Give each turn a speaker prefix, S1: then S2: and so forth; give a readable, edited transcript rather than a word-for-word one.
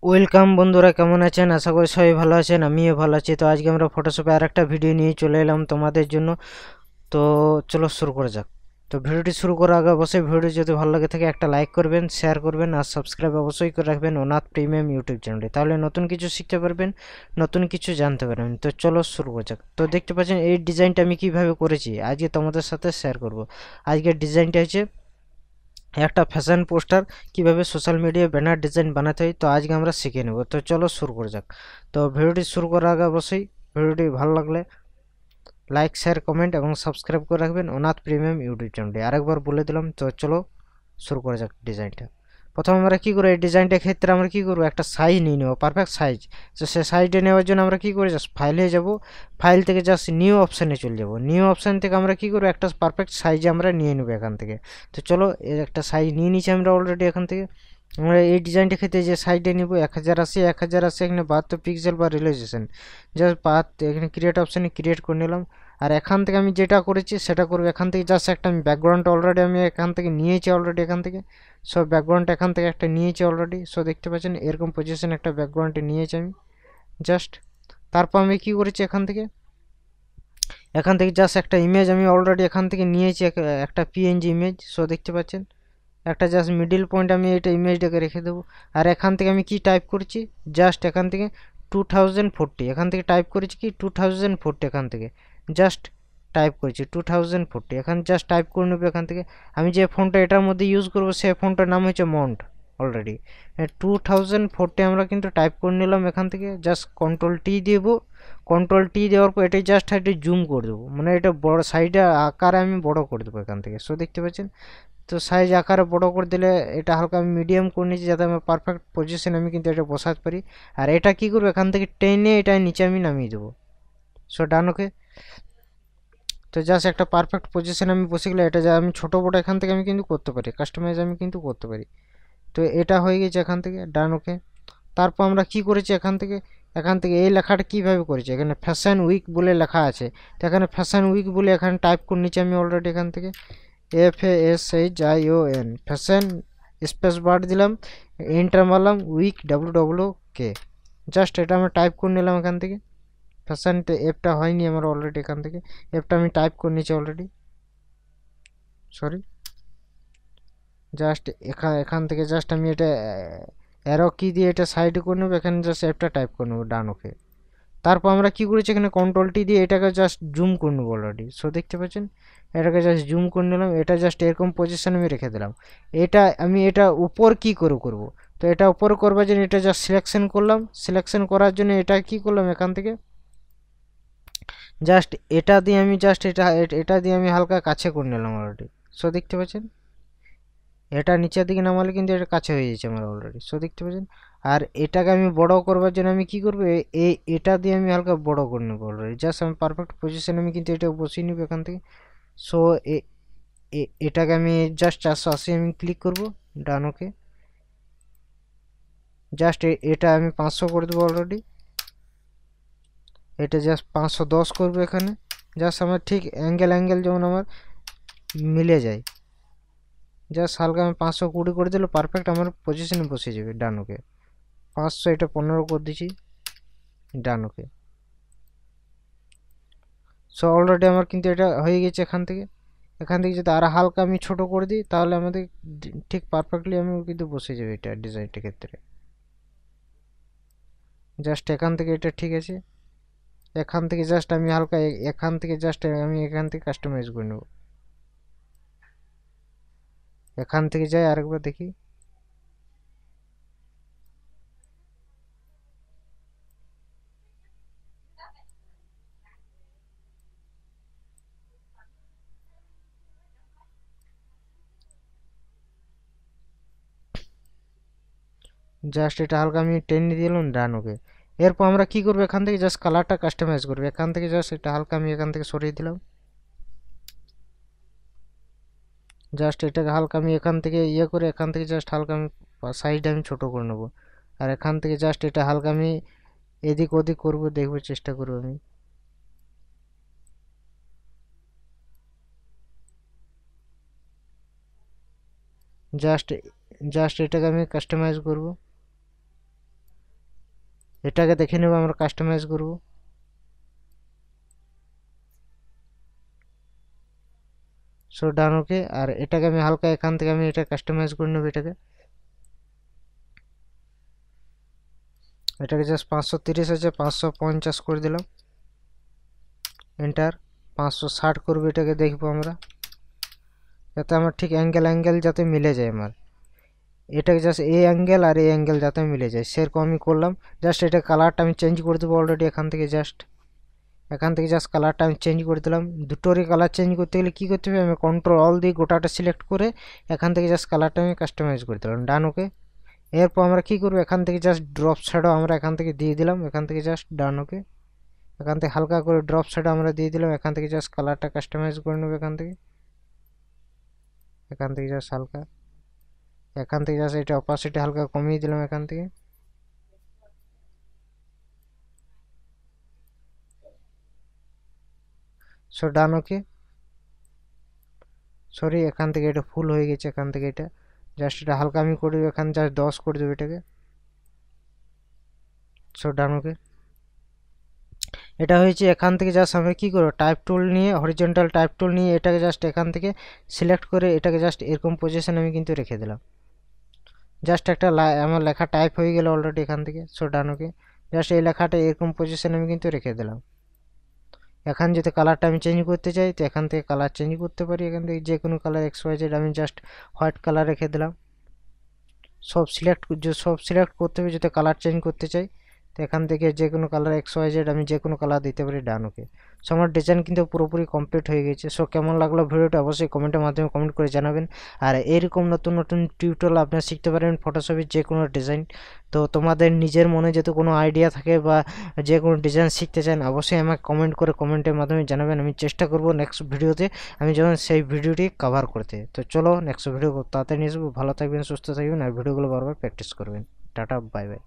S1: Welcome বন্ধুরা, কেমন আছেন? আশা করি সবাই ভালো আছেন, আমিও ভালো আছি। তো আজকে আমরা ফটোশপে আর একটা ভিডিও নিয়ে চলে এলাম তোমাদের জন্য। তো চলো শুরু করা যাক। তো ভিডিওটি শুরু করার আগে অবশ্যই ভিডিওটি যদি ভালো লাগে থাকে একটা লাইক করবেন, শেয়ার করবেন আর সাবস্ক্রাইব অবশ্যই করে রাখবেন অনাথ প্রিমিয়াম ইউটিউব চ্যানেলটি। তাহলে নতুন কিছু শিখতে পারবেন, নতুন কিছু জানতে পারবেন। তো চলো শুরু করা যাক। তো দেখতে পাচ্ছেন এই ডিজাইনটা আমি কিভাবে করেছি আজকে তোমাদের সাথে শেয়ার করব। আজকের ডিজাইনটা হচ্ছে একটা ফ্যাশন পোস্টার কিভাবে সোশ্যাল মিডিয়ায় ব্যানার ডিজাইন বানাতে হয়। তো আজকে আমরা শিখে নেব। তো চলো শুরু করা যাক। তো ভিডিওটি শুরু করার আগে অবশ্যই ভিডিওটি ভালো লাগলে লাইক শেয়ার কমেন্ট এবং সাবস্ক্রাইব করে রাখবেন অনাথ প্রিমিয়াম ইউটিউব চ্যানেলটি। আরেকবার বলে দিলাম। তো চলো শুরু করা যাক ডিজাইনটা। প্রথমে আমরা কি করব, এই ডিজাইনটার ক্ষেত্রে আমরা কি করব, একটা সাইজ নিয়ে নেব, পারফেক্ট সাইজ। তো সে সাইজটা নেওয়ার জন্য আমরা কি করে, জাস্ট ফাইলে যাব, ফাইল থেকে জাস্ট নিউ অপশানে চলে যাব। নিউ অপশান থেকে আমরা কি করব, একটা পারফেক্ট সাইজে আমরা নিয়ে নেব এখান থেকে। তো চলো এর একটা সাইজ নিয়ে নিচ্ছি আমরা অলরেডি। এখান থেকে আমরা এই ডিজাইনটা ক্ষেত্রে যে সাইডে নিব 1080, 1080 এখানে 72 পিক্সেল বা রিলেজেশন, জাস্ট এখানে ক্রিয়েট অপশানে ক্রিয়েট করে নিলাম। আর এখান থেকে আমি যেটা করেছি সেটা করবো, এখান থেকে জাস্ট একটা আমি ব্যাকগ্রাউন্ড অলরেডি আমি এখান থেকে নিয়েছি অলরেডি। এখান থেকে সো ব্যাকগ্রাউন্ড এখান থেকে একটা নিয়েছি অলরেডি। সো দেখতে পাচ্ছেন এরকম পজিশন একটা ব্যাকগ্রাউন্ডে নিয়েছি আমি জাস্ট। তারপর আমি কি করেছি, এখান থেকে জাস্ট একটা ইমেজ আমি অলরেডি এখান থেকে নিয়েছি, একটা পিএনজি ইমেজ। সো দেখতে পাচ্ছেন একটা জাস্ট মিডিল পয়েন্ট আমি এটা ইমেজটাকে রেখে দেবো। আর এখান থেকে আমি কি টাইপ করছি, জাস্ট এখান থেকে 2040 এখান থেকে টাইপ করেছি কি 2040 এখান থেকে জাস্ট টাইপ করেছি 2040। এখানে জাস্ট টাইপ করে নেবো এখান থেকে। আমি যে ফোনটা এটার মধ্যে ইউজ করবো সেই ফোনটার নাম হচ্ছে মন্ট অলরেডি। 2040 আমরা কিন্তু টাইপ করে নিলাম। এখান থেকে জাস্ট কন্ট্রোল টি দেবো। কন্ট্রোল টি দেওয়ার পর এটাই জাস্ট এটা জুম করে দেবো, মানে এটা বড় সাইডে আকারে আমি বড় করে দেবো এখান থেকে। সো দেখতে পাচ্ছেন তো সাইজ আকারে বড় করে দিলে এটা হালকা আমি মিডিয়াম করে নিয়েছি যাতে আমার পারফেক্ট পজিশন আমি কিন্তু এটা বসাতে পারি। আর এটা কি করবো, এখান থেকে টেনে এটা নিচে আমি নামিয়ে দেবো। সো ডান, ওকে। তো জাস্ট একটা পারফেক্ট পজিশন আমি বসে গেলে এটা যা আমি ছোটো বড়ো এখান থেকে আমি কিন্তু করতে পারি, কাস্টমাইজ আমি কিন্তু করতে পারি। তো এটা হয়ে গেছে এখান থেকে ডান, ওকে। তারপর আমরা কি করেছি, এখান থেকে এই লেখাটা কিভাবে করেছি, এখানে ফ্যাশন উইক বলে লেখা আছে। তো এখানে ফ্যাশন উইক বলে এখানে টাইপ করে নিচ্ছি আমি অলরেডি। এখান থেকে FASHION ফ্যাশন স্পেস বার দিলাম, এন্টার মারলাম, উইক WWK জাস্ট এটা আমি টাইপ করে নিলাম এখান থেকে। ফ্যাশনটা এফটা হয়নি আমার অলরেডি, এখান থেকে এফটা আমি টাইপ করে নিয়েছি অলরেডি, সরি। জাস্ট এখান থেকে জাস্ট আমি এটা অ্যারো কি দিয়ে এটা সাইডে করে নেবো, এখানে জাস্ট এফটা টাইপ করে নেবো ডান, ওকে। তারপর আমরা কি করেছি, এখানে কন্ট্রোল টি দিয়ে এটাকে জাস্ট জুম করে নেবো অলরেডি। সো দেখতে পাচ্ছেন এটাকে জাস্ট জুম করে নিলাম, এটা জাস্ট এরকম পজিশন আমি রেখে দিলাম। এটা উপর কি করব। তো এটা উপর করবার জন্য এটা জাস্ট সিলেকশন করলাম। সিলেকশন করার জন্য এটা কি করলাম, এখান থেকে জাস্ট এটা দিয়ে আমি জাস্ট এটা দিয়ে আমি হালকা কাছে করে নিলাম অলরেডি। সো দেখতে পাচ্ছেন এটা নিচের দিকে নামালে কিন্তু এটা কাছে হয়ে যাচ্ছে আমার অলরেডি। সো দেখতে পাচ্ছেন। আর এটাকে আমি বড় করবার জন্য আমি কি করবো, এটা দিয়ে আমি হালকা বড় করে নেবো অলরেডি। জাস্ট আমি পারফেক্ট পজিশন আমি কিন্তু এটা বসিয়ে নেবো এখান থেকে। সো এটাকে আমি জাস্ট 480 আমি ক্লিক করব ডান, ওকে। জাস্ট এটা আমি 500 করে দেবো অলরেডি। এটা জাস্ট 510 করবো এখানে। জাস্ট আমার ঠিক অ্যাঙ্গেল যেমন আমার মিলে যায়, জাস্ট হালকা আমি 520 করে দিলে পারফেক্ট আমার পজিশনে বসে যাবে ডান, ওকে। 500 এটা 15 করে দিচ্ছি ডান, ওকে। সো অলরেডি আমার কিন্তু এটা হয়ে গেছে। এখান থেকে যদি আর হালকা আমি ছোট করে দিই তাহলে আমাদের ঠিক পারফেক্টলি আমি কিন্তু বসে যাবে এটা ডিজাইনটার ক্ষেত্রে। জাস্ট এখান থেকে এটা ঠিক আছে। এখান থেকে জাস্ট আমি হালকা এখান থেকে জাস্ট আমি এখান থেকে কাস্টমাইজ করে নেব। এখান থেকে যাই আরেকবার দেখি। জাস্ট এটা হালকা আমি টেনে দিলাম ডান, ওকে। এরপর আমরা কি করবো, এখান থেকে জাস্ট কালারটা কাস্টমাইজ করবো। এখান থেকে জাস্ট এটা হালকা আমি এখান থেকে সরিয়ে দিলাম। জাস্ট এটাকে হালকা আমি এখান থেকে করে এখান থেকে জাস্ট হালকা আমি সাইজটা আমি ছোট করে নেবো। আর এখান থেকে জাস্ট এটা হালকা আমি এদিক ওদিক করবো, দেখবো চেষ্টা করবো আমি। জাস্ট জাস্ট এটাকে আমি কাস্টমাইজ করব। এটাকে দেখে নেব, আমরা কাস্টমাইজ করব। সো ডান ওকে। আর এটাকে আমি হালকা এখান থেকে আমি এটা কাস্টমাইজ করে নেব। এটাকে জাস্ট 530 আছে 550 করে দিলাম, এন্টার। 560 করবো, এটাকে দেখবো আমরা যাতে আমার ঠিক অ্যাঙ্গেল যাতে মিলে যায় আমার। এটাকে জাস্ট এই অ্যাঙ্গেল আর এই অ্যাঙ্গেল যাতে মিলে যায় সেরকম আমি করলাম। জাস্ট এটা কালারটা আমি চেঞ্জ করে দেবো অলরেডি এখান থেকে জাস্ট কালারটা আমি চেঞ্জ করে দিলাম। দুটোরই কালার চেঞ্জ করতে গেলে কী করতে হবে, আমি কন্ট্রোল অল দিয়ে গোটাটা সিলেক্ট করে এখান থেকে জাস্ট কালারটা আমি কাস্টমাইজ করে দিলাম। ডান ওকে। এরপর আমরা কী করবো, এখান থেকে জাস্ট ড্রপ শ্যাডো আমরা এখান থেকে দিয়ে দিলাম, এখান থেকে জাস্ট ডান ওকে। এখান থেকে হালকা করে ড্রপ শ্যাডো আমরা দিয়ে দিলাম, এখান থেকে জাস্ট কালারটা কাস্টমাইজ করে নেবো এখান থেকে জাস্ট হালকা, এখান থেকে জাস্ট এটা অপাসিটি হালকা কমিয়ে দিলাম এখান থেকে। সো ডান ওকে। সরি, এখান থেকে এটা ফুল হয়ে গেছে, এখান থেকে এটা জাস্ট এটা হালকা আমি করে দেবো, এখানে জাস্ট 10 করে দেবো এটাকে। সো ডান ওকে। এটা হয়েছে। এখান থেকে জাস্ট আমরা কী করবো, টাইপ টুল নিয়ে, হরিজন্টাল টাইপ টুল নিয়ে এটাকে জাস্ট এখান থেকে সিলেক্ট করে এটাকে জাস্ট এরকম পজিশন আমি কিন্তু রেখে দিলাম। জাস্ট একটা আমার লেখা টাইপ হয়ে গেল অলরেডি এখান থেকে। সো ডান ওকে। জাস্ট এই লেখাটা এরকম পজিশন আমি কিন্তু রেখে দিলাম। এখন যদি কালারটা আমি চেঞ্জ করতে চাই তো এখান থেকে কালার চেঞ্জ করতে পারি, এখান থেকে যে কোনো কালার XYZ আমি জাস্ট হোয়াইট কালার রেখে দিলাম। সব সিলেক্ট করতে হবে যদি কালার চেঞ্জ করতে চাই, তো এখান থেকে যে কোনো কালার XYZ আমি যে কোনো কালার দিতে পারি। ডান ওকে। সো আমার ডিজাইন কিন্তু পুরোপুরি কমপ্লিট হয়ে গেছে। সো কেমন লাগলো ভিডিওটা অবশ্যই কমেন্টের মাধ্যমে কমেন্ট করে জানাবেন। আর এরকম নতুন টিউটোরিয়াল আপনারা শিখতে পারেন ফটোশপের যে কোনো ডিজাইন। তো তোমাদের নিজের মনে যদি কোনো আইডিয়া থাকে বা যে কোনো ডিজাইন শিখতে চান অবশ্যই আমাকে কমেন্টের মাধ্যমে জানাবেন। আমি চেষ্টা করব নেক্সট ভিডিওতে আমি যখন সেই ভিডিওটি কভার করতে। তো চলো নেক্সট ভিডিও তাড়াতাড়ি নিয়ে আসবো। ভালো থাকবেন, সুস্থ থাকবেন আর ভিডিওগুলো বারবার প্র্যাকটিস করবেন। Tata, bye bye.